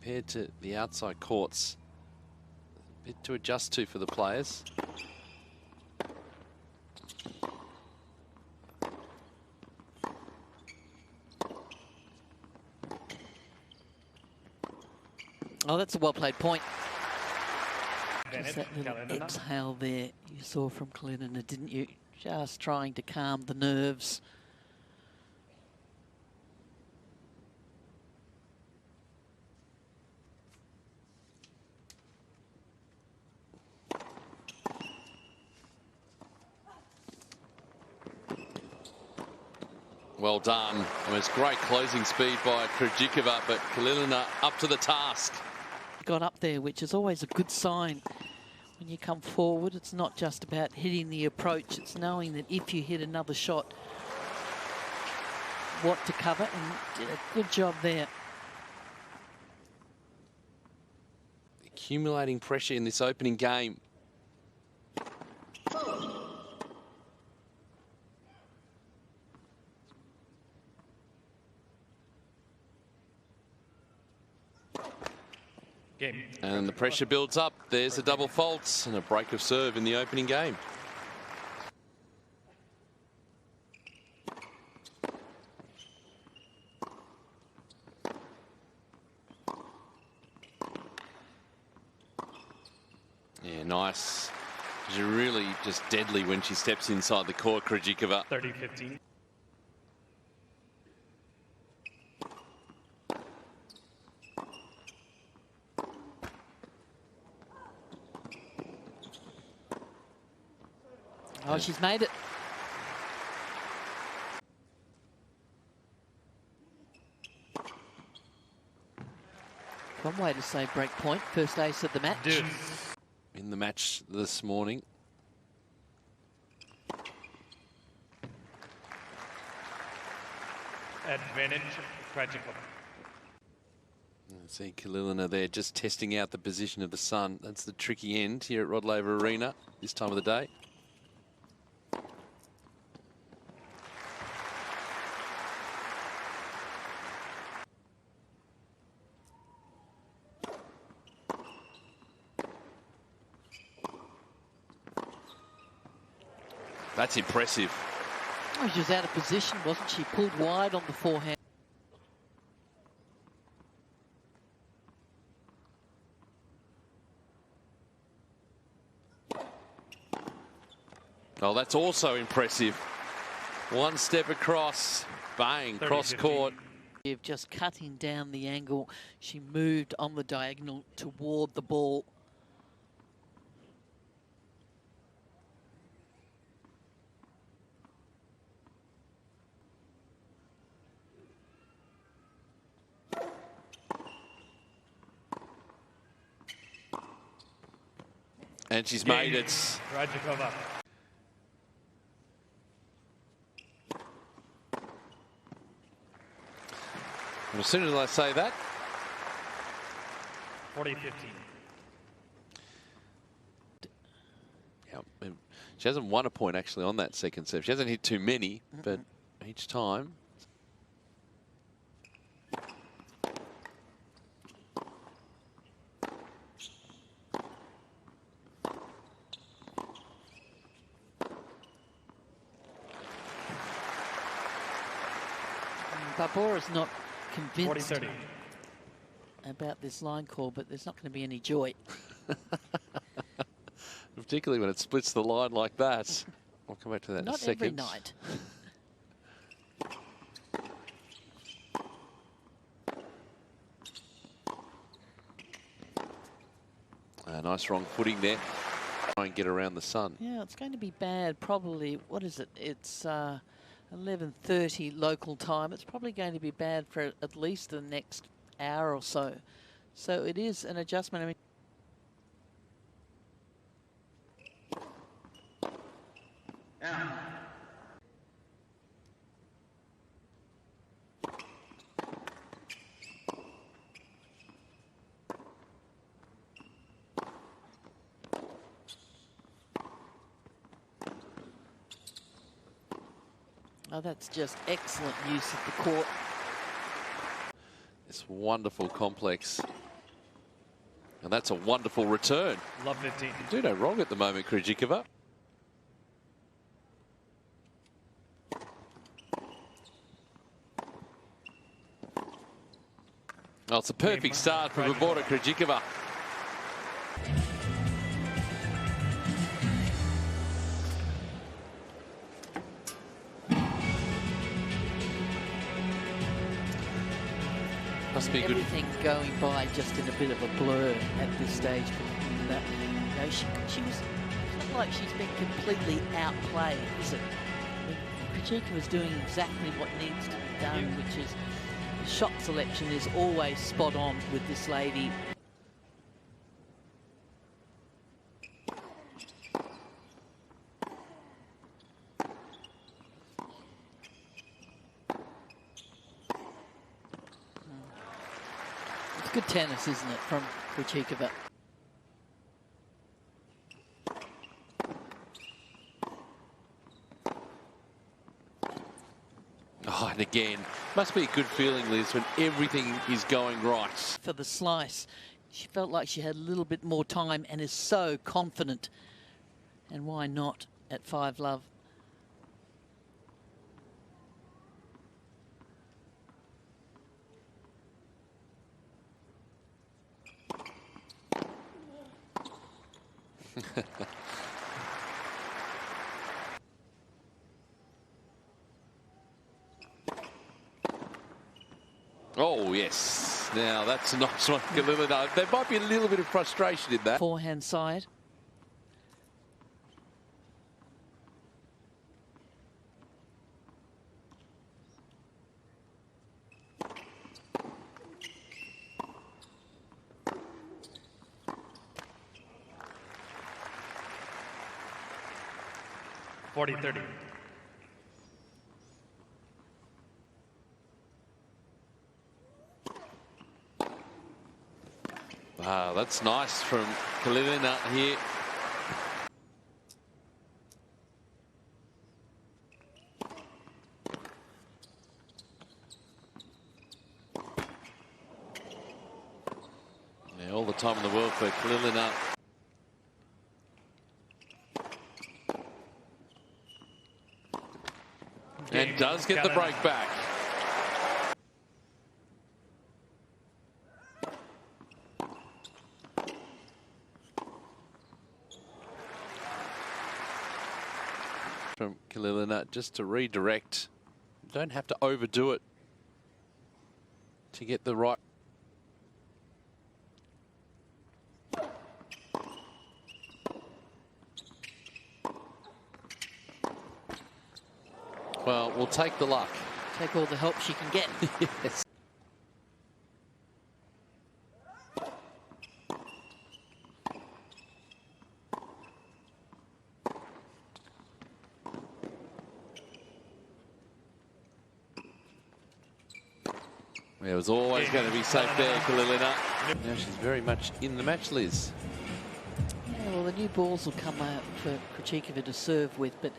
compared to the outside courts. A bit to adjust to for the players. Oh, that's a well-played point. Just that little exhale there you saw from Kalinina, didn't you? Just trying to calm the nerves. Well done. It was great closing speed by Krejcikova, but Kalinina up to the task. Got up there, which is always a good sign. When you come forward, it's not just about hitting the approach, it's knowing that if you hit another shot, what to cover, and did a good job there. Accumulating pressure in this opening game. And the pressure builds up. There's a double faults and a break of serve in the opening game. Yeah, nice. She's really just deadly when she steps inside the court, Krejcikova. 30-15. Oh, she's made it. One way to say break point. First ace of the match. Dude. In the match this morning. Advantage, Krejcikova. See Kalinina there just testing out the position of the sun. That's the tricky end here at Rod Laver Arena this time of the day. That's impressive. Oh, she was out of position, wasn't she? Pulled wide on the forehand. Oh, that's also impressive. One step across, bang, cross court. Just cutting down the angle, she moved on the diagonal toward the ball. And she's made it. Krejcikova. And as soon as I say that, 40-15. yeah, she hasn't won a point actually on that second serve. She hasn't hit too many, but each time. Barbora's not convinced 40-30. about this line call, but there's not going to be any joy. Particularly when it splits the line like that. I'll come back to that in a second. Not every night. Nice wrong footing there. Try and get around the sun. Yeah, it's going to be bad. Probably, what is it? It's 11:30 local time. It's probably going to be bad for at least the next hour or so. So it is an adjustment. I mean, oh, that's just excellent use of the court. This wonderful complex And that's a wonderful return. Love 15. Do no wrong at the moment, Krejcikova. Oh, it's a perfect start for Barbora Krejcikova. Must be good. Everything going by just in a bit of a blur at this stage. But, you know, she was, it's not like she's been completely outplayed, is it? Krejcikova is doing exactly what needs to be done, which is the shot selection is always spot on with this lady. It's good tennis, isn't it, from Krejcikova? Oh, and again, must be a good feeling, Liz, when everything is going right. For the slice, she felt like she had a little bit more time and is so confident. And why not at 5-love? Oh, yes. Now, that's a nice one, Kalinina. There might be a little bit of frustration in that. Forehand side. (40-30). Wow, that's nice from Kalinina here. Yeah, all the time in the world for Kalinina. And does get the break back. From Kalinina, just to redirect. You don't have to overdo it to get the right. Well, we'll take the luck. Take all the help she can get. Yes. It was always going to be safe there, Kalinina. Now she's very much in the match, Liz. Yeah, well, the new balls will come out for Krejcikova to serve with, but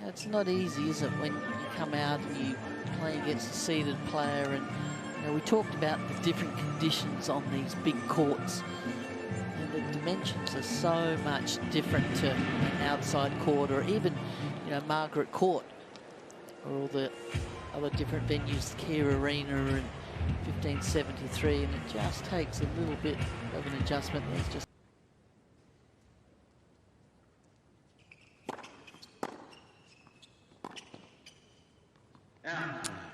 it's not easy, is it, when you come out and you play against a seeded player? And you know, we talked about the different conditions on these big courts, and the dimensions are so much different to an outside court, or even, you know, Margaret Court, or all the other different venues, Cain Arena and 1573, and it just takes a little bit of an adjustment. There's just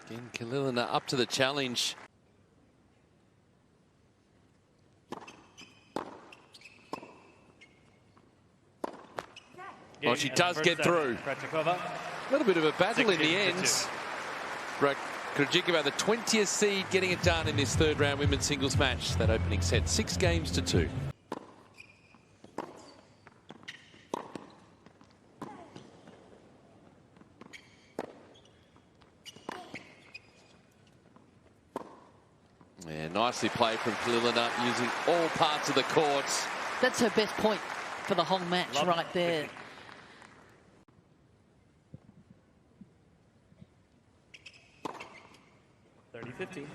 again, Kalinina up to the challenge. Well, she does get through. Krejcikova. A little bit of a battle in the end. Krejcikova, the 20th seed, getting it done in this third round women's singles match. That opening set, 6-2. Yeah, nicely played from Kalinina, using all parts of the courts. that's her best point for the whole match. Love right there. 50. 30-15.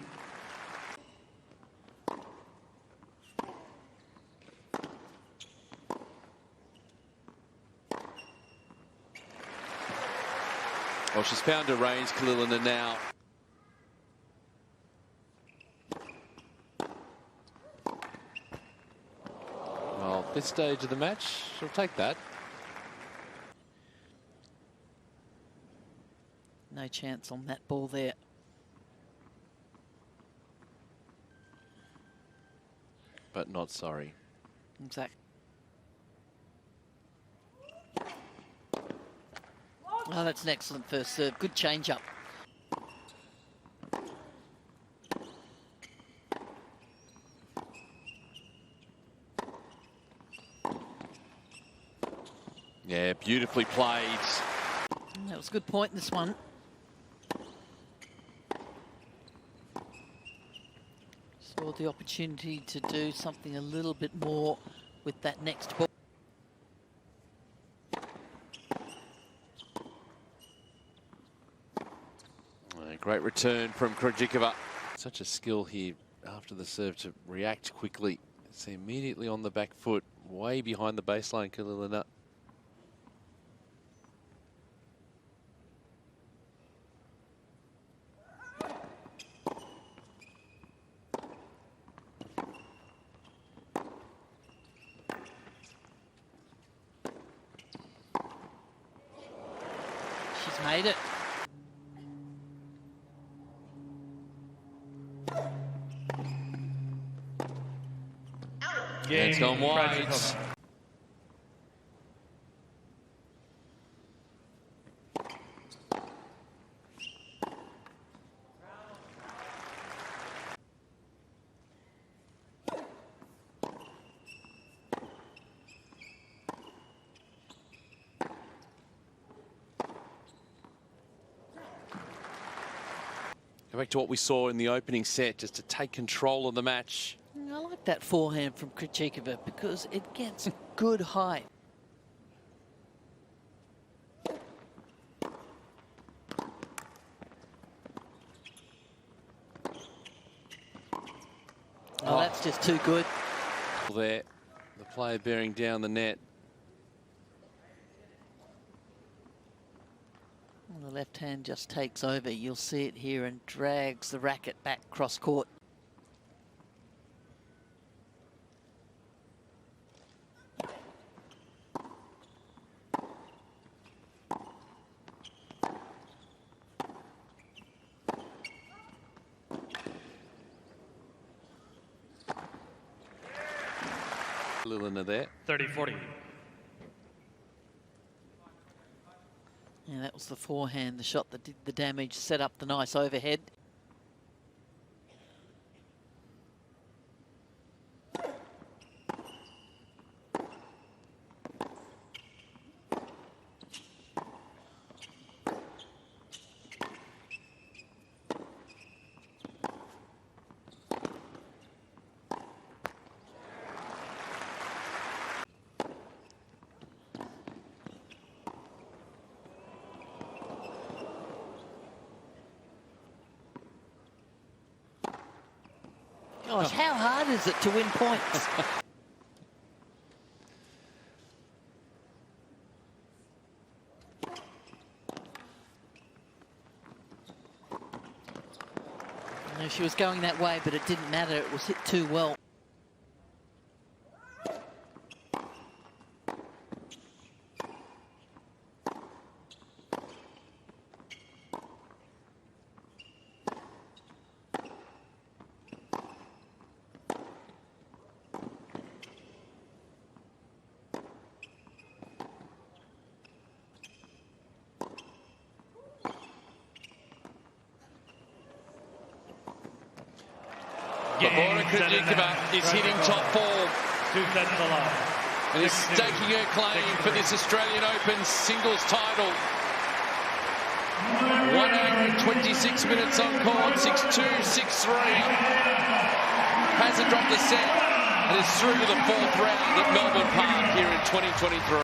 Well, she's found her range, Kalinina, now. Well, this stage of the match, she'll take that. No chance on that ball there. But not sorry. Exactly. Oh, that's an excellent first serve. Good change-up. Yeah, beautifully played. That was a good point in this one. Saw the opportunity to do something a little bit more with that next ball. Great return from Krejcikova. Such a skill here after the serve to react quickly. It's immediately on the back foot, way behind the baseline, Kalinina. She's made it. And it's gone wide. Go back to what we saw in the opening set, just to take control of the match. I like that forehand from Krejcikova because it gets good height. Oh, that's just too good. There, the player bearing down the net. Well, the left hand just takes over. You'll see it here and drags the racket back cross court. Kalinina there. 30-40. Yeah, that was the forehand, the shot that did the damage, set up the nice overhead. Gosh, how hard is it to win points? No, she was going that way, but it didn't matter. It was hit too well. Barbora Krejcikova is hitting top form. 2 sets to love. And is staking her claim for this Australian Open singles title. 1 hour and 26 minutes on court, 6-2, 6-3. Hasn't dropped a set and is through to the 4th round at Melbourne Park here in 2023.